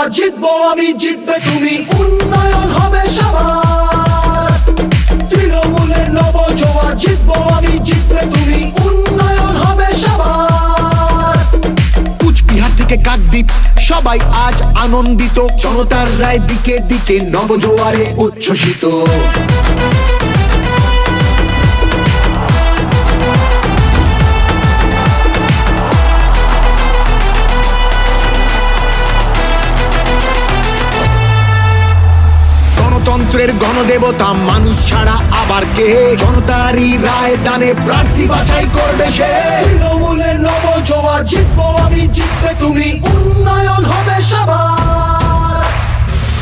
জোয়ার, জিতবো আমি, জিতবে তুমি। উন্নয়ন হবে সবার, তৃণমূলের নব জোয়ার, জিতবো আমি, জিতবে তুমি। উন্নয়ন হবে সবার। কুচবিহার থেকে কাকদ্বীপ সবাই আজ আনন্দিত, জনতার রায় দিকে দিকে নবজোয়ারে উচ্ছ্বসিত। গণতন্ত্রের গণদেবতা মানুষ ছাড়া আবার কে, জনতারই রায় দানে প্রার্থী বাছাই করবে সে। তৃণমূলের নব জোয়ার, জিতবো আমি, জিতবে তুমি। উন্নয়ন হবে সবার।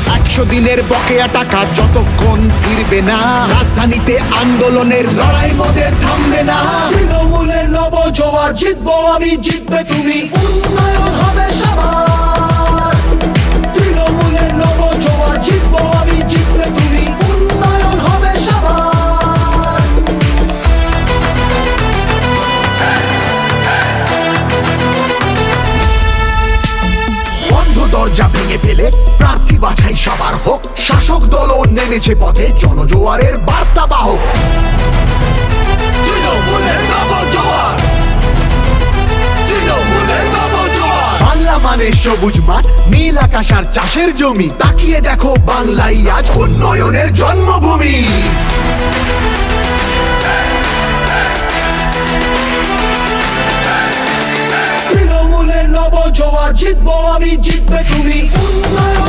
100 দিনের বকেয়া টাকা যতক্ষণ ফিরবে না, রাজধানীতে আন্দোলনের লড়াই মোদের থামবে না। তৃণমূলের নব জোয়ার, জিতবো আমি, জিতবে তুমি। উন্নয়ন হবে সবার। তৃণমূলের নব জোয়ার, জিতবো আমি, জিতবে তুমি। উন্নয়ন হবে সবার। বন্ধ দরজা ভেঙে ফেলে প্রার্থী বাছাই সবার হোক, শাসক দলও নেমেছে পথে জনজোয়ারের বার্তা বাহক। তৃণমূলের নব জোয়ার, তৃণমূলের নব জোয়ার। বাংলা মানে সবুজ মাঠ, নীল আকাশ আর চাষের জমি, তাকিয়ে দেখো বাংলাই আজ উন্নয়নের জন্মভূমি। তৃণমূলের নব জোয়ার, জিতবো আমি, জিতবে তুমি। উন্নয়ন